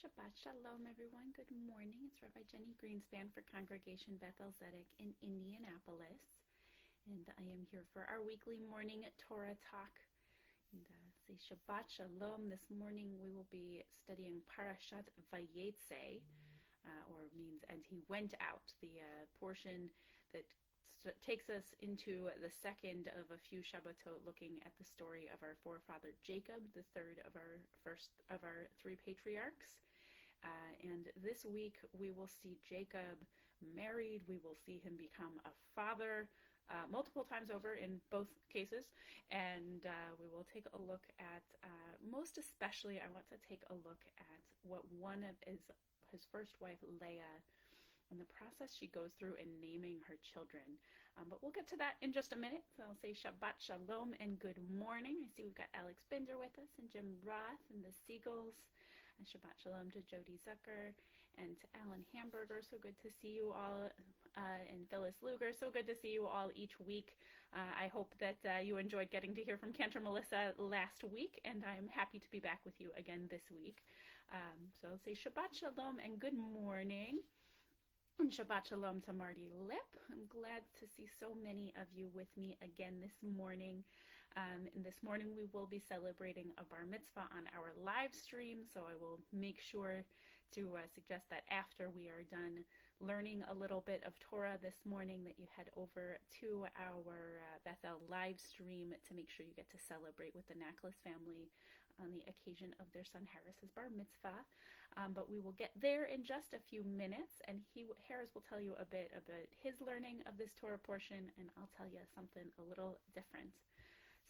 Shabbat Shalom, everyone. Good morning. It's Rabbi Jenny Greenspan for Congregation Beth-El in Indianapolis. And I am here for our weekly morning Torah Talk. And say Shabbat Shalom. This morning we will be studying Parashat Vayetze, or means "and he went out," the portion that takes us into the second of a few Shabbatot, looking at the story of our forefather Jacob, the third of our three patriarchs. And this week we will see Jacob married. We will see him become a father multiple times over in both cases. And we will take a look at, most especially, I want to take a look at what one of his first wife, Leah, and the process she goes through in naming her children. But we'll get to that in just a minute. So I'll say Shabbat Shalom and good morning. I see we've got Alex Binder with us and Jim Roth and the Seagulls. And Shabbat Shalom to Jody Zucker and to Alan Hamburger. So good to see you all. And Phyllis Luger. So good to see you all each week. I hope that you enjoyed getting to hear from Cantor Melissa last week. And I'm happy to be back with you again this week. So I'll say Shabbat Shalom and good morning. And Shabbat Shalom to Marty Lip. I'm glad to see so many of you with me again this morning. And this morning we will be celebrating a bar mitzvah on our live stream, so I will make sure to suggest that after we are done learning a little bit of Torah this morning, that you head over to our Beth-El live stream to make sure you get to celebrate with the Naklis family on the occasion of their son Harris's bar mitzvah. But we will get there in just a few minutes, and Harris will tell you a bit about his learning of this Torah portion, and I'll tell you something a little different.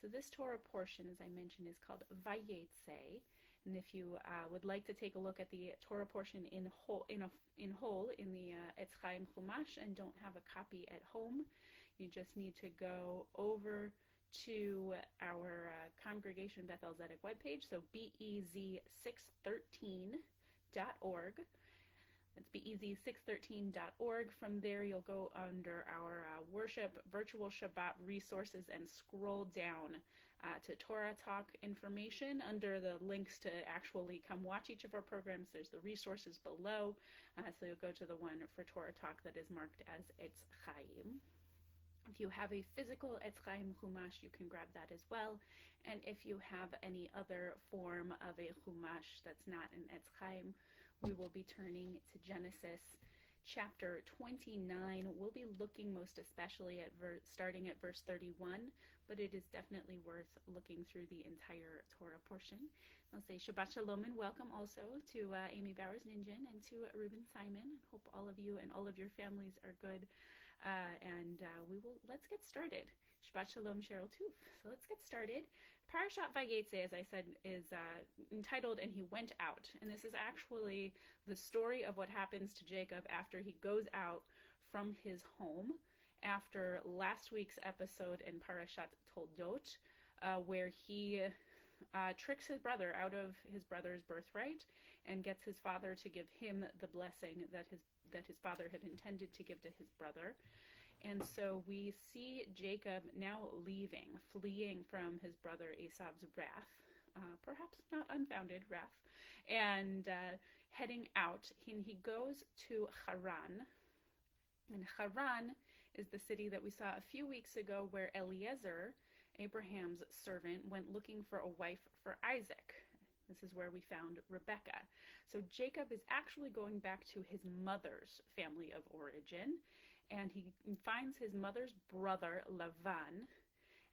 So this Torah portion, as I mentioned, is called Vayetze, and if you would like to take a look at the Torah portion in whole in the Etz Chaim Chumash and don't have a copy at home, you just need to go over to our Congregation Beth-El webpage, so bez613.org. That's bez613.org. From there, you'll go under our worship virtual Shabbat resources and scroll down to Torah Talk information. Under the links to actually come watch each of our programs, there's the resources below. So you'll go to the one for Torah Talk that is marked as Etz Chaim. If you have a physical Etz Chaim Chumash, you can grab that as well. And if you have any other form of a Chumash that's not an Etz Chaim, we will be turning to Genesis chapter 29. We'll be looking most especially at starting at verse 31, but it is definitely worth looking through the entire Torah portion. I'll say Shabbat Shalom and welcome also to Amy Bowers-Ninjin and to Reuben Simon. Hope all of you and all of your families are good. Let's get started. Shabbat Shalom, Cheryl Toof. So let's get started. Parashat Vayetze, as I said, is entitled "And He Went Out." And this is actually the story of what happens to Jacob after he goes out from his home after last week's episode in Parashat Toldot, where he tricks his brother out of his brother's birthright and gets his father to give him the blessing that his father had intended to give to his brother. And so we see Jacob now fleeing from his brother Esau's wrath, perhaps not unfounded wrath, and heading out. He goes to Haran. And Haran is the city that we saw a few weeks ago where Eliezer, Abraham's servant, went looking for a wife for Isaac. This is where we found Rebekah. So Jacob is actually going back to his mother's family of origin, and he finds his mother's brother, Lavan,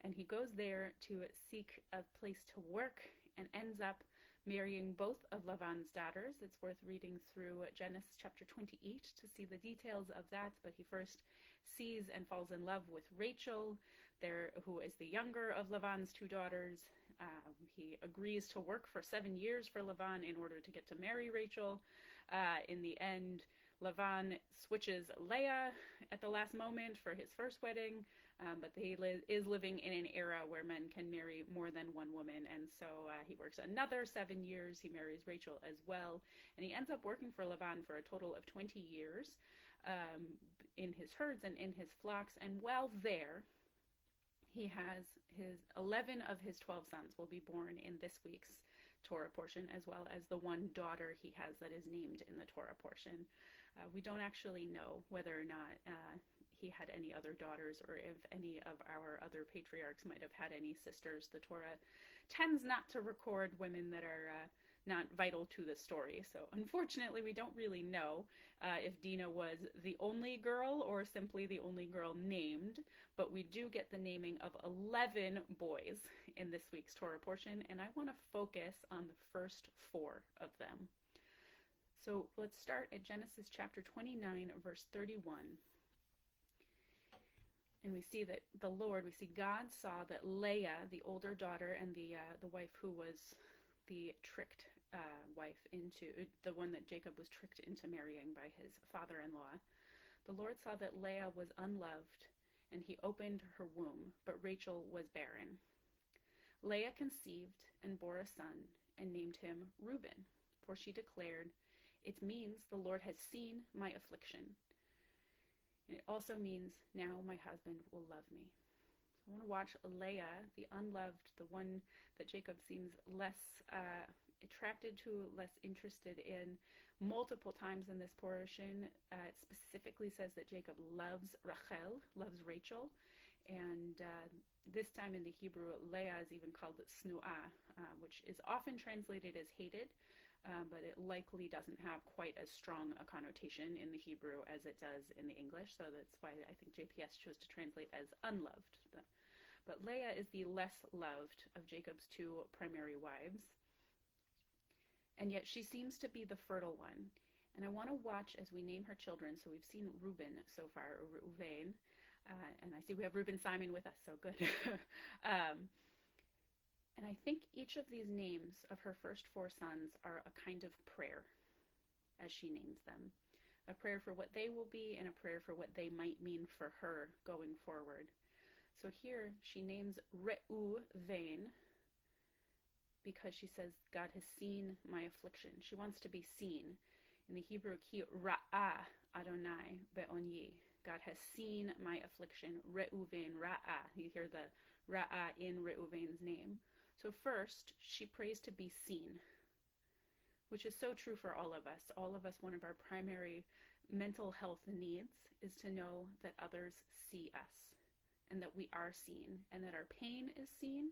and he goes there to seek a place to work and ends up marrying both of Lavan's daughters. It's worth reading through Genesis chapter 28 to see the details of that, but he first sees and falls in love with Rachel, who is the younger of Lavan's two daughters. He agrees to work for 7 years for Lavan in order to get to marry Rachel. In the end, Lavan switches Leah at the last moment for his first wedding, but he is living in an era where men can marry more than one woman, and so he works another 7 years. He marries Rachel as well, and he ends up working for Lavan for a total of 20 years in his herds and in his flocks, and while there, he has 11 of his 12 sons will be born in this week's Torah portion, as well as the one daughter he has that is named in the Torah portion. We don't actually know whether or not he had any other daughters, or if any of our other patriarchs might have had any sisters. The Torah tends not to record women that are not vital to the story. So unfortunately, we don't really know if Dinah was the only girl or simply the only girl named, but we do get the naming of 11 boys in this week's Torah portion, and I want to focus on the first 4 of them. So let's start at Genesis chapter 29, verse 31. And we see that God saw that Leah, the older daughter, and the wife who was the tricked wife, into the one that Jacob was tricked into marrying by his father-in-law. The Lord saw that Leah was unloved, and he opened her womb, but Rachel was barren. Leah conceived and bore a son, and named him Reuben, for she declared, "It means the Lord has seen my affliction." And it also means, now my husband will love me. I want to watch Leah, the unloved, the one that Jacob seems less attracted to, less interested in. Multiple times in this portion, it specifically says that Jacob loves Rachel. And this time in the Hebrew, Leah is even called snu'ah, which is often translated as hated. But it likely doesn't have quite as strong a connotation in the Hebrew as it does in the English, so that's why I think JPS chose to translate as unloved. But Leah is the less loved of Jacob's 2 primary wives, and yet she seems to be the fertile one. And I want to watch as we name her children. So we've seen Reuben so far, or Reuven, and I see we have Reuben Simon with us, so good. And I think each of these names of her first 4 sons are a kind of prayer as she names them. A prayer for what they will be, and a prayer for what they might mean for her going forward. So here she names Reuven because she says, God has seen my affliction. She wants to be seen. In the Hebrew, ki ra'ah Adonai be'onyi. God has seen my affliction. Reuven, ra'ah. You hear the ra'ah in Reuven's name. So first, she prays to be seen, which is so true for all of us. All of us, one of our primary mental health needs is to know that others see us, and that we are seen, and that our pain is seen,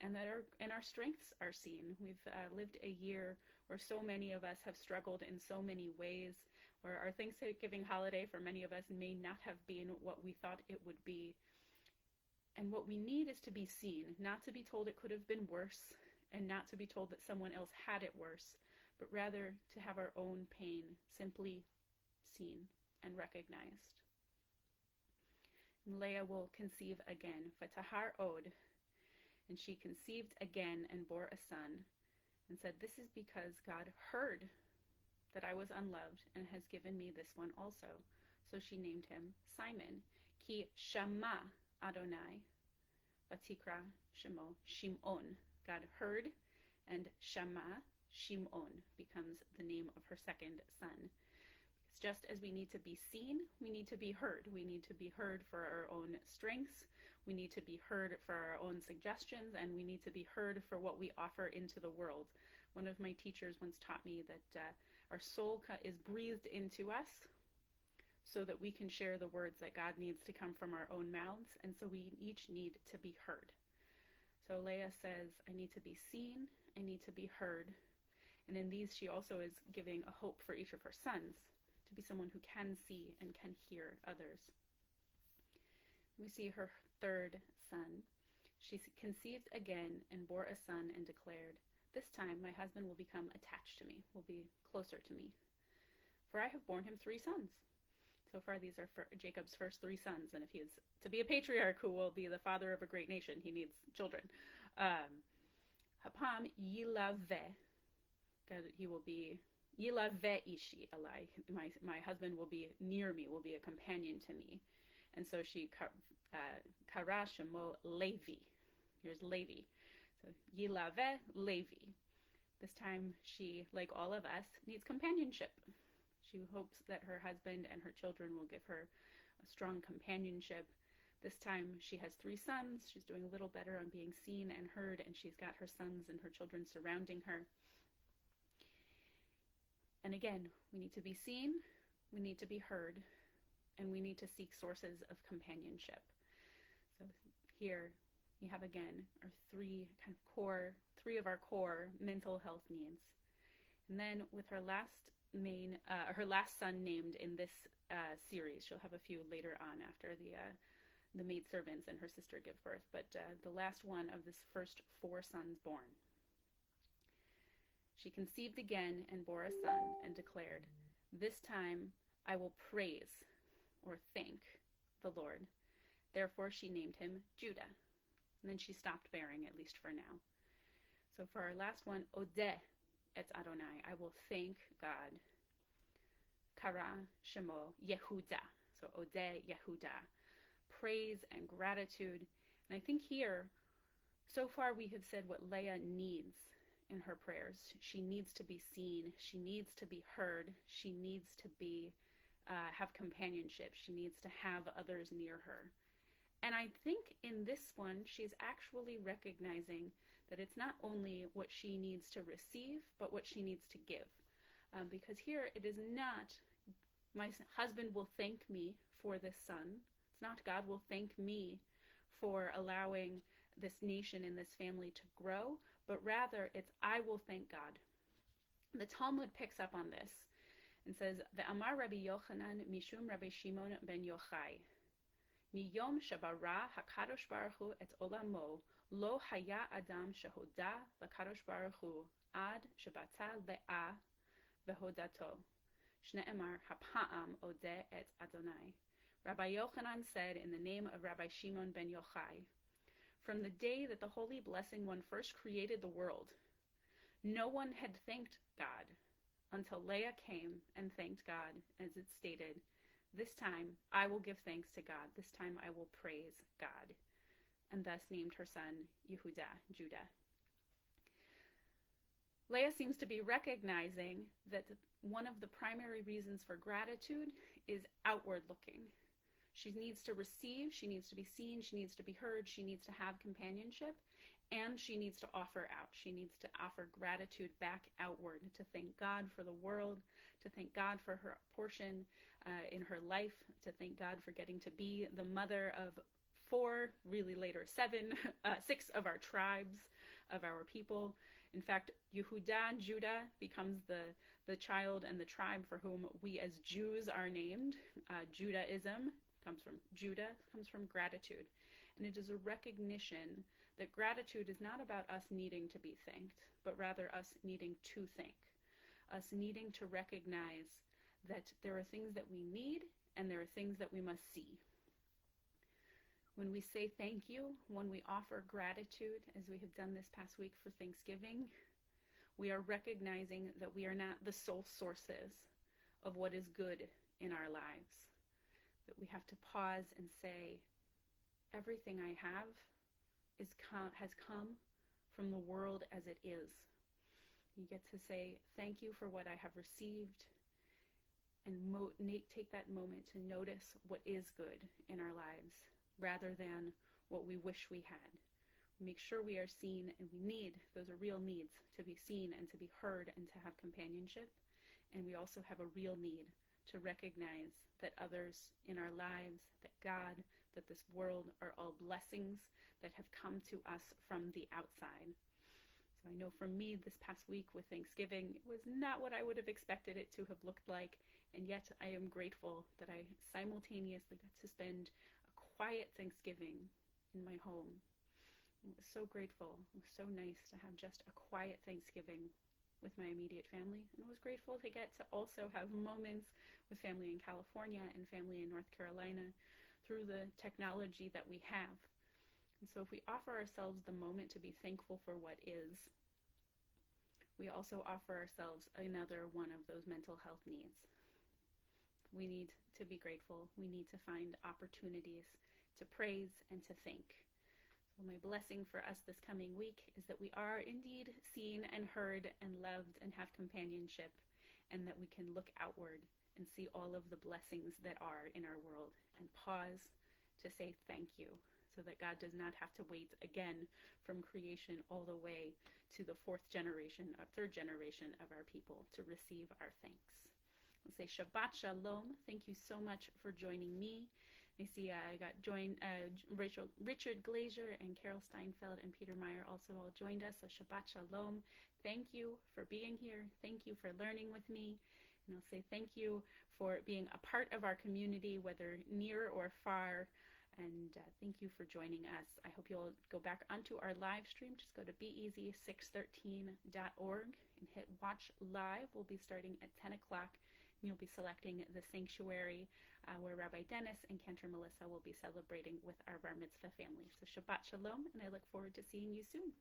and that our strengths are seen. We've lived a year where so many of us have struggled in so many ways, where our Thanksgiving holiday for many of us may not have been what we thought it would be. And what we need is to be seen, not to be told it could have been worse, and not to be told that someone else had it worse, but rather to have our own pain simply seen and recognized. And Leah will conceive again, Fatahar Od, and she conceived again and bore a son, and said, "This is because God heard that I was unloved and has given me this one also." So she named him Simon, Ki Shama Adonai, Vatikra Shemo, Shimon. God heard, and Shama, Shimon, becomes the name of her second son. It's just as we need to be seen, we need to be heard. We need to be heard for our own strengths, we need to be heard for our own suggestions, and we need to be heard for what we offer into the world. One of my teachers once taught me that our soul is breathed into us, so that we can share the words that God needs to come from our own mouths, and so we each need to be heard. So Leah says, I need to be seen, I need to be heard, and in these she also is giving a hope for each of her sons, to be someone who can see and can hear others. We see her third son. She conceived again and bore a son and declared, "This time my husband will become attached to me, will be closer to me, for I have borne him 3 sons." So far, these are Jacob's first 3 sons, and if he is to be a patriarch who will be the father of a great nation, he needs children. Hapam yilaveh, he will be yilaveh ishi alai. My husband will be near me, will be a companion to me. And so she kara shemo Levi. Here's Levi. So yilaveh Levi. This time she, like all of us, needs companionship. She hopes that her husband and her children will give her a strong companionship. This time she has 3 sons. She's doing a little better on being seen and heard, and she's got her sons and her children surrounding her. And again, we need to be seen, we need to be heard, and we need to seek sources of companionship. So here we have again our 3 of our core mental health needs. And then with her last son named in this series, she'll have a few later on after the maidservants and her sister give birth, but the last one of this first 4 sons born. She conceived again and bore a son and declared, "This time I will praise," or thank, "the Lord." Therefore she named him Judah. And then she stopped bearing, at least for now. So for our last one, Odeh et Adonai, I will thank God. Kara Shemo Yehuda. So Odeh Yehuda. Praise and gratitude. And I think here, so far we have said what Leah needs in her prayers. She needs to be seen. She needs to be heard. She needs to be have companionship. She needs to have others near her. And I think in this one, she's actually recognizing that it's not only what she needs to receive, but what she needs to give. Because here it is not, my husband will thank me for this son. It's not God will thank me for allowing this nation and this family to grow, but rather it's I will thank God. The Talmud picks up on this and says, "Ve'amar Rabbi Yochanan mishum Rabbi Shimon ben Yochai, miyom shabara hakadosh baruch hu et olamo, lo haya adam shehoda lakadosh baruch hu ad shabata le'ah vehodato. Shne'emar hapa'am odeh et Adonai." Rabbi Yochanan said in the name of Rabbi Shimon ben Yochai, "From the day that the Holy Blessing One first created the world, no one had thanked God until Leah came and thanked God, as it stated, 'This time I will give thanks to God. This time I will praise God,' and thus named her son Yehuda, Judah." Leah seems to be recognizing that one of the primary reasons for gratitude is outward looking. She needs to receive, she needs to be seen, she needs to be heard, she needs to have companionship, and she needs to offer out. She needs to offer gratitude back outward, to thank God for the world, to thank God for her portion in her life, to thank God for getting to be the mother of 4, really later 6 of our tribes, of our people. In fact, Yehuda, Judah, becomes the child and the tribe for whom we as Jews are named. Judaism comes from Judah, comes from gratitude. And it is a recognition that gratitude is not about us needing to be thanked, but rather us needing to thank. Us needing to recognize that there are things that we need and there are things that we must see. When we say thank you, when we offer gratitude, as we have done this past week for Thanksgiving, we are recognizing that we are not the sole sources of what is good in our lives. That we have to pause and say, everything I have has come from the world as it is. You get to say, thank you for what I have received, and take that moment to notice what is good in our lives, rather than what we wish we had. Make sure we are seen, and those are real needs, to be seen and to be heard and to have companionship. And we also have a real need to recognize that others in our lives, that God, that this world are all blessings that have come to us from the outside. So I know for me this past week with Thanksgiving, it was not what I would have expected it to have looked like, and yet I am grateful that I simultaneously got to spend a quiet Thanksgiving in my home. I was so grateful. It was so nice to have just a quiet Thanksgiving with my immediate family, and I was grateful to get to also have moments with family in California and family in North Carolina through the technology that we have. And so if we offer ourselves the moment to be thankful for what is, we also offer ourselves another one of those mental health needs. We need to be grateful. We need to find opportunities to praise and to thank. So my blessing for us this coming week is that we are indeed seen and heard and loved and have companionship, and that we can look outward and see all of the blessings that are in our world and pause to say thank you, so that God does not have to wait again from creation all the way to the third generation of our people to receive our thanks. Let's say Shabbat Shalom. Thank you so much for joining me. I see I got joined, Richard Glazier and Carol Steinfeld and Peter Meyer also all joined us. So Shabbat Shalom. Thank you for being here. Thank you for learning with me. And I'll say thank you for being a part of our community, whether near or far. And thank you for joining us. I hope you'll go back onto our live stream. Just go to beeasy613.org and hit watch live. We'll be starting at 10 o'clock. And you'll be selecting the sanctuary where Rabbi Dennis and Cantor Melissa will be celebrating with our Bar Mitzvah family. So Shabbat Shalom, and I look forward to seeing you soon.